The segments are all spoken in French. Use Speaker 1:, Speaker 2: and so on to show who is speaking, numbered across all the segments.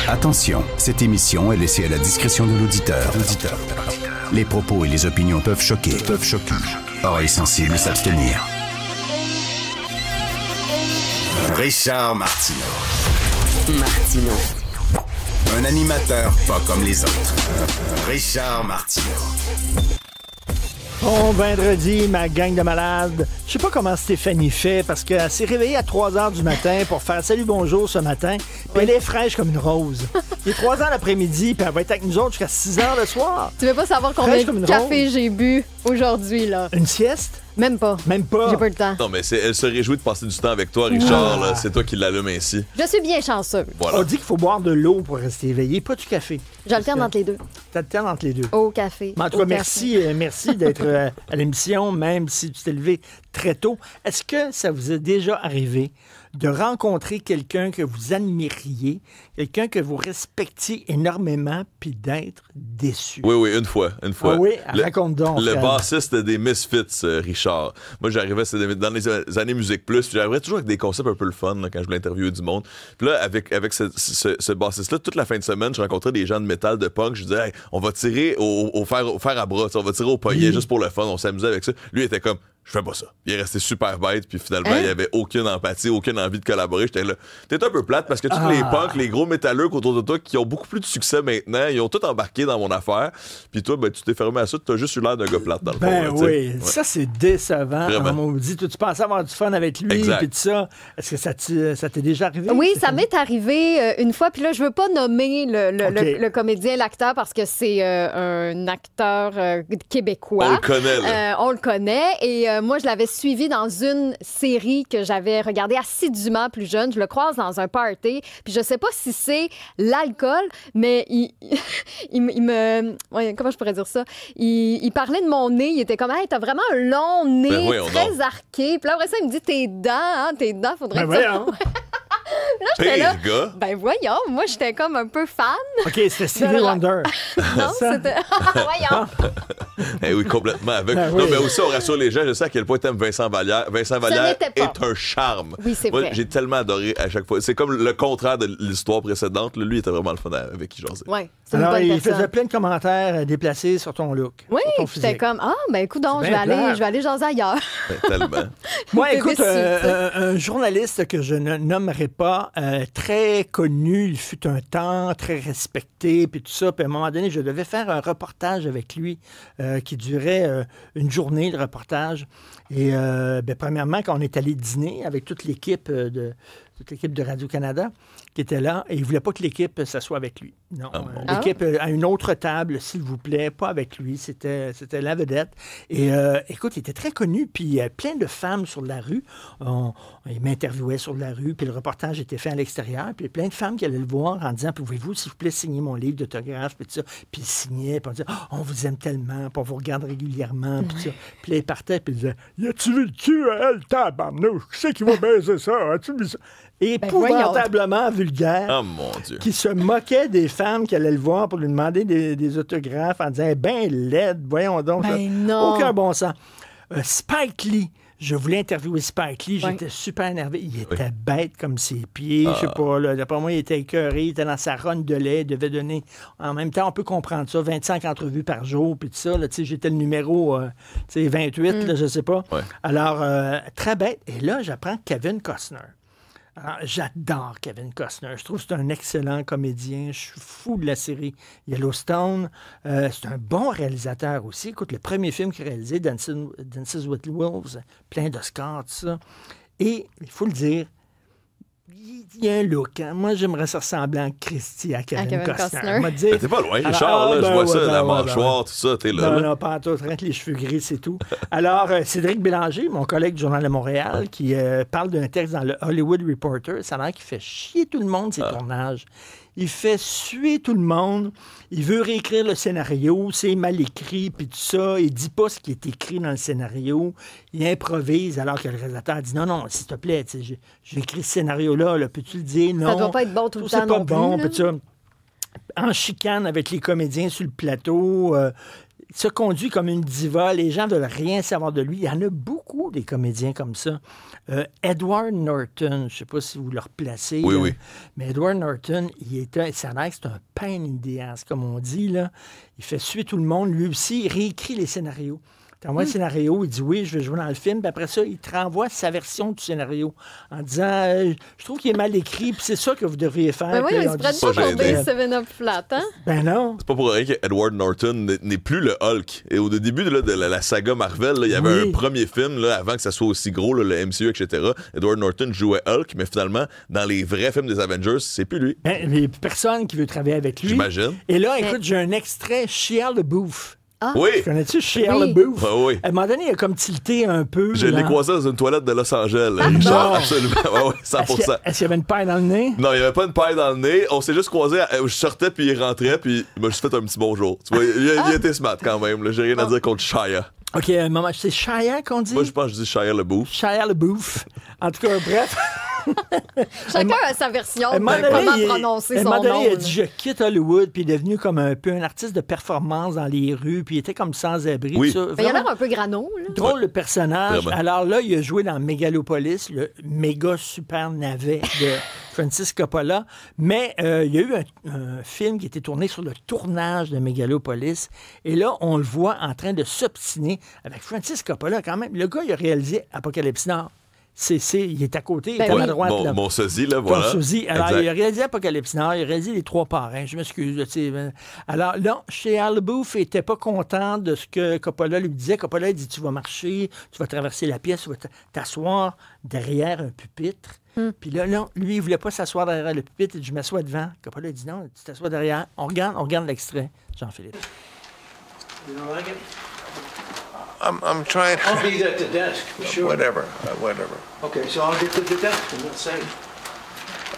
Speaker 1: Attention, cette émission est laissée à la discrétion de l'auditeur. Les propos et les opinions peuvent choquer. Oreilles sensibles s'abstenir. Richard Martineau. Un animateur pas comme les autres. Richard Martineau.
Speaker 2: Bon vendredi, ma gang de malades. Je sais pas comment Stéphanie fait parce qu'elle s'est réveillée à 3 h du matin pour faire salut bonjour ce matin. Puis elle est fraîche comme une rose. Il est 3 h l'après-midi, puis elle va être avec nous autres jusqu'à 6 h le soir.
Speaker 3: Tu veux pas savoir combien de café j'ai bu aujourd'hui, là?
Speaker 2: Une sieste?
Speaker 3: Même pas. J'ai pas le temps.
Speaker 4: Non, mais elle se réjouit de passer du temps avec toi, Richard. Là. C'est toi qui l'allume ainsi.
Speaker 3: Je suis bien chanceux.
Speaker 4: Voilà.
Speaker 2: On dit qu'il faut boire de l'eau pour rester éveillé, pas du café.
Speaker 3: J'alterne entre les deux.
Speaker 2: T'alternes entre les deux.
Speaker 3: Au café.
Speaker 2: Mais en tout cas, merci d'être à l'émission, même si tu t'es levé très tôt. Est-ce que ça vous est déjà arrivé de rencontrer quelqu'un que vous admiriez, quelqu'un que vous respectiez énormément, puis d'être déçu?
Speaker 4: Oui, une fois.
Speaker 2: Ah oui? Raconte donc.
Speaker 4: Le bassiste des Misfits, Richard. Moi, j'arrivais dans les années Musique Plus, puis j'arrivais toujours avec des concepts un peu le fun là, quand je voulais interviewer du monde. Puis là, avec ce bassiste-là, toute la fin de semaine, je rencontrais des gens de métal, de punk. Je disais, hey, on va tirer au fer à bras, on va tirer au poignet juste pour le fun. On s'amusait avec ça. Lui, il était comme... Je fais pas ça. Il est resté super bête, puis finalement, il avait aucune empathie, aucune envie de collaborer. J'étais là. T'es un peu plate parce que tous les punks, les gros métalleux autour de toi qui ont beaucoup plus de succès maintenant, ils ont tout embarqué dans mon affaire. Puis toi, ben, tu t'es fermé à ça, tu as juste eu l'air d'un gars plate dans le fond.
Speaker 2: Ben
Speaker 4: là,
Speaker 2: oui,
Speaker 4: ouais.
Speaker 2: Ça c'est décevant.
Speaker 4: Vraiment.
Speaker 2: On m'a dit, tu pensais avoir du fun avec lui, puis tout ça. Est-ce que ça t'est déjà arrivé?
Speaker 3: Oui, ça m'est arrivé une fois. Puis là, je veux pas nommer le comédien, l'acteur, parce que c'est un acteur québécois.
Speaker 4: On le connaît, là.
Speaker 3: On le connaît. Et moi, je l'avais suivi dans une série que j'avais regardée assidûment plus jeune. Je le croise dans un party. Puis je sais pas si c'est l'alcool, mais il me... Ouais, comment je pourrais dire ça? Il parlait de mon nez. Il était comme, hey, t'as vraiment un long nez, très arqué. Puis là, après ça, il me dit, tes dents, faudrait que ça... Là, j'étais là,
Speaker 4: gars.
Speaker 3: Ben voyons, moi, j'étais comme un peu fan.
Speaker 2: OK, c'était Stevie Wonder.
Speaker 3: Non, c'était... voyons.
Speaker 4: Eh oui, complètement avec.
Speaker 2: Ben
Speaker 4: non,
Speaker 2: oui.
Speaker 4: mais aussi, on rassure les gens. Je sais à quel point t'aimes Vincent Vallière. Vincent Vallière est un charme.
Speaker 3: Oui, c'est vrai.
Speaker 4: J'ai tellement adoré à chaque fois. C'est comme le contraire de l'histoire précédente. Lui, il était vraiment le fun avec qui j'en sais.
Speaker 3: Oui, c'est une
Speaker 2: Alors,
Speaker 3: bonne
Speaker 2: il
Speaker 3: personne.
Speaker 2: faisait plein de commentaires déplacés sur ton look.
Speaker 3: Oui,
Speaker 2: sur ton
Speaker 3: j'étais
Speaker 2: physique.
Speaker 3: comme, ben écoute donc,
Speaker 2: C'est
Speaker 3: je
Speaker 2: bien
Speaker 3: vais aller jaser ailleurs.
Speaker 4: Tellement.
Speaker 2: Moi, écoute,
Speaker 3: Déçu,
Speaker 2: un journaliste que je ne nommerai pas, très connu, il fut un temps, très respecté, puis tout ça. Puis à un moment donné, je devais faire un reportage avec lui qui durait une journée, le reportage. Et premièrement, quand on est allé dîner avec toute l'équipe de Radio-Canada qui était là, et il ne voulait pas que l'équipe s'assoie avec lui. Non, l'équipe à une autre table, s'il vous plaît, pas avec lui. C'était la vedette. Et écoute, il était très connu, puis plein de femmes sur la rue. Il m'interviewait sur la rue, puis le reportage était fait à l'extérieur, puis plein de femmes qui allaient le voir en disant, pouvez-vous, s'il vous plaît, signer mon livre d'autographe, puis tout ça. Puis il signait, puis on disait, on vous aime tellement, puis on vous regarde régulièrement, puis ça. Puis là, il partait, puis il disait, y a-tu vu le cul à elle, tabarnouche? Qui c'est qui va baiser ça? As-tu vu ça? Épouvantablement vulgaire.
Speaker 4: Oh mon Dieu.
Speaker 2: Qui se moquait des femmes qui allaient le voir pour lui demander des autographes en disant, ben laide, voyons donc.
Speaker 3: Non.
Speaker 2: Aucun bon sens. Spike Lee. Je voulais interviewer Spike Lee. J'étais super énervé. Il était bête comme ses pieds. Je sais pas. Là, d'après moi, il était écœuré. Il était dans sa ronde de lait. Il devait donner... En même temps, on peut comprendre ça. 25 entrevues par jour. Puis tout ça. Là, j'étais le numéro 28, là, je sais pas.
Speaker 4: Ouais.
Speaker 2: Alors, très bête. Et là, j'apprends que Kevin Costner. Alors, j'adore Kevin Costner. Je trouve que c'est un excellent comédien. Je suis fou de la série Yellowstone. C'est un bon réalisateur aussi. Écoute, le premier film qu'il a réalisé, Dances with Wolves, plein d'Oscars, tout ça. Et, il faut le dire, il y a un look. Hein? Moi, j'aimerais ça ressembler en Christy à Kevin Costner.
Speaker 4: T'es pas loin, Richard. Je vois ça, la mâchoire, tout ça. T'es là.
Speaker 2: Non, pas en tout. Rien que les cheveux gris, c'est tout. Alors, Cédric Bélanger, mon collègue du Journal de Montréal, qui parle d'un texte dans le Hollywood Reporter, ça a l'air qu'il fait chier tout le monde, ses tournages. Il fait suer tout le monde. Il veut réécrire le scénario. C'est mal écrit, puis tout ça. Il dit pas ce qui est écrit dans le scénario. Il improvise, alors que le réalisateur dit non, s'il te plaît, j'ai écrit ce scénario-là. Là, peux-tu le dire? Non.
Speaker 3: Ça doit pas être bon tout le temps
Speaker 2: C'est pas
Speaker 3: non
Speaker 2: bon.
Speaker 3: plus.
Speaker 2: En chicane avec les comédiens sur le plateau. se conduit comme une diva. Les gens ne veulent rien savoir de lui. Il y en a beaucoup, des comédiens comme ça. Edward Norton, je ne sais pas si vous le replacez.
Speaker 4: Oui, oui.
Speaker 2: Mais Edward Norton, ça a l'air que c'est un pain in the ass, comme on dit. Là. Il fait suer tout le monde. Lui aussi, il réécrit les scénarios. Tu envoies un scénario, il dit oui, je vais jouer dans le film, puis après ça, il te renvoie sa version du scénario en disant je trouve qu'il est mal écrit, puis c'est ça que vous devriez faire.
Speaker 3: Ben oui, ils se prennent pas pour des 7-Up flat, hein?
Speaker 2: Ben non.
Speaker 4: C'est pas pour rien qu'Edward Norton n'est plus le Hulk. Et au début de la saga Marvel, là, il y avait un premier film, là, avant que ça soit aussi gros, là, le MCU, etc. Edward Norton jouait Hulk, mais finalement, dans les vrais films des Avengers, c'est plus lui.
Speaker 2: Ben, il n'y a plus personne qui veut travailler avec lui.
Speaker 4: J'imagine.
Speaker 2: Et là, écoute, j'ai un extrait, Shia LaBeouf.
Speaker 3: Ah.
Speaker 4: Oui.
Speaker 2: Connais-tu Shia LaBeouf?
Speaker 4: Ah, oui.
Speaker 2: À un moment donné, il a comme tilté un peu.
Speaker 4: Je l'ai croisé dans une toilette de Los Angeles.
Speaker 2: Non.
Speaker 4: Absolument. Oui, 100%.
Speaker 2: Est-ce qu'il y avait une paille dans le nez?
Speaker 4: Non, il n'y avait pas une paille dans le nez. On s'est juste croisé. Je sortais, puis il rentrait, puis il m'a juste fait un petit bonjour. Tu vois, il était smart quand même. J'ai rien à dire contre Shia.
Speaker 2: OK, maman, c'est Shia qu'on dit?
Speaker 4: Moi, je pense que je dis Shia LaBeouf.
Speaker 2: Shia LaBeouf. En tout cas, bref.
Speaker 3: Chacun a sa version de comment prononcer son nom.
Speaker 2: Il a dit je quitte Hollywood, puis il est devenu comme un peu un artiste de performance dans les rues, puis il était comme sans-abri.
Speaker 4: Oui.
Speaker 3: Il a l'air un peu grano. Là.
Speaker 2: Drôle le personnage.
Speaker 4: Vraiment.
Speaker 2: Alors là, il a joué dans Megalopolis, le méga super navet de Francis Coppola. Mais il y a eu un film qui a été tourné sur le tournage de Megalopolis. Et là, on le voit en train de s'obstiner avec Francis Coppola quand même. Le gars, il a réalisé Apocalypse Now. Il est à côté, il est à droite.
Speaker 4: Bon,
Speaker 2: là.
Speaker 4: mon sosie, là, voilà.
Speaker 2: Ton sosie. Alors,
Speaker 4: Exact.
Speaker 2: il a réalisé Apocalypse Now, il a réalisé Les Trois Parrains, je m'excuse. Là, alors, là, Shia LaBeouf n'était pas content de ce que Coppola lui disait. Coppola, il dit, tu vas marcher, tu vas traverser la pièce, tu vas t'asseoir derrière un pupitre. Puis là, lui, il ne voulait pas s'asseoir derrière le pupitre, il dit, je m'assois devant. Coppola, il dit, non, tu t'assois derrière. On regarde l'extrait, Jean-Philippe.
Speaker 5: You don't like it?
Speaker 6: I'm trying.
Speaker 5: I'll be at the desk, for sure.
Speaker 6: Whatever.
Speaker 5: Okay, so I'll get to the desk and let's say.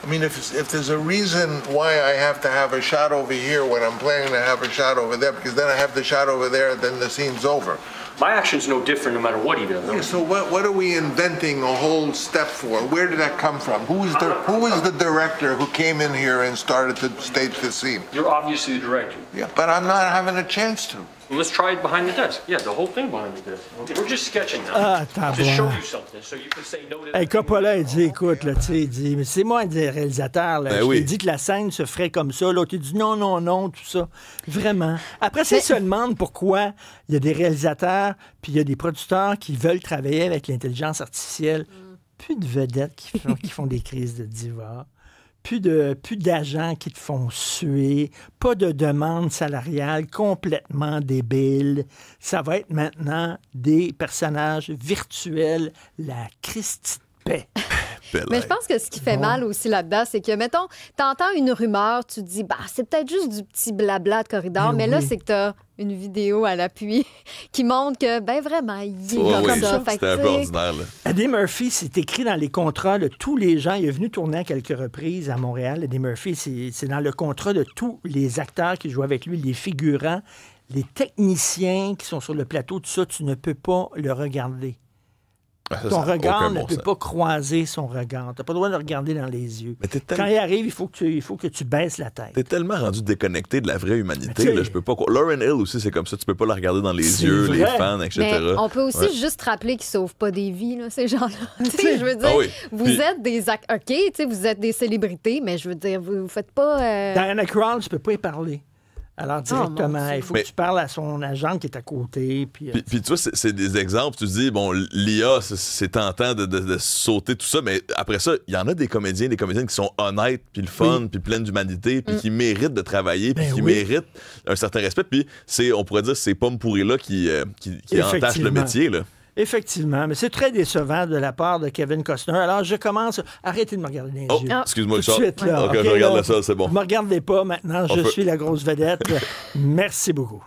Speaker 6: I mean, if there's a reason why I have to have a shot over here when I'm planning to have a shot over there, because then I have the shot over there, and then the scene's over.
Speaker 7: My action's no different no matter what he does.
Speaker 6: Yeah, so what are we inventing a whole step for? Where did that come from? Who was the director who came in here and started to stage the scene?
Speaker 7: You're obviously the director.
Speaker 6: Yeah, but I'm not having a chance to.
Speaker 7: Well, let's try it behind the desk. Yeah, the whole thing behind the desk. Okay, we're just sketching now. Just show you something so you can say no to
Speaker 2: Hey, Coppola, il dit, écoute, là, tu sais, il dit, mais c'est moi un des réalisateurs, là. Je t'ai dit que la scène se ferait comme ça. L'autre, il dit non, tout ça. Vraiment. Après, il se demande pourquoi il y a des réalisateurs puis il y a des producteurs qui veulent travailler avec l'intelligence artificielle. Plus de vedettes qui font des crises de diva. Plus d'agents qui te font suer, pas de demande salariale complètement débile. Ça va être maintenant des personnages virtuels, la Christie de paix.
Speaker 3: Mais je pense que ce qui fait mal aussi là-dedans, c'est que, mettons, t'entends une rumeur, tu te dis, bah, c'est peut-être juste du petit blabla de corridor, mais là, c'est que t'as une vidéo à l'appui qui montre que, ben vraiment, il est comme ça.
Speaker 4: C'était un peu ordinaire, là.
Speaker 2: Eddie Murphy, c'est écrit dans les contrats de tous les gens. Il est venu tourner à quelques reprises à Montréal. Eddie Murphy, c'est dans le contrat de tous les acteurs qui jouent avec lui, les figurants, les techniciens qui sont sur le plateau, tout ça, tu ne peux pas le regarder. Ton regard ne peut pas croiser son regard. Tu n'as pas le droit de le regarder dans les yeux. Quand il arrive, il faut que tu baisses la tête.
Speaker 4: T'es tellement rendu déconnecté de la vraie humanité. Là, je peux pas. Lauren Hill aussi, c'est comme ça. Tu peux pas la regarder dans les yeux,
Speaker 2: vrai.
Speaker 4: les fans, etc.
Speaker 3: Mais on peut aussi juste rappeler qu'ils sauvent pas des vies, là, ces gens-là. Je veux dire, vous êtes des acteurs. OK, vous êtes des célébrités, mais je veux dire, vous faites pas...
Speaker 2: Diana Krall, tu peux pas y parler. Alors, directement, il faut que tu parles à son agent qui est à côté. Puis
Speaker 4: tu vois, c'est des exemples. Tu te dis, bon, l'IA, c'est tentant de sauter tout ça, mais après ça, il y en a des comédiennes qui sont honnêtes, puis le fun, puis pleines d'humanité, puis qui méritent de travailler, puis qui méritent un certain respect. Puis on pourrait dire, ces pommes pourries-là qui entachent le métier, là.
Speaker 2: Effectivement, mais c'est très décevant de la part de Kevin Costner. Alors, je commence... Arrêtez de me regarder dans les yeux.
Speaker 4: Excuse-moi,
Speaker 2: Tout de suite, là.
Speaker 4: OK, je regarde ça, c'est bon.
Speaker 2: Ne me regardez pas maintenant, je suis la grosse vedette. Merci beaucoup.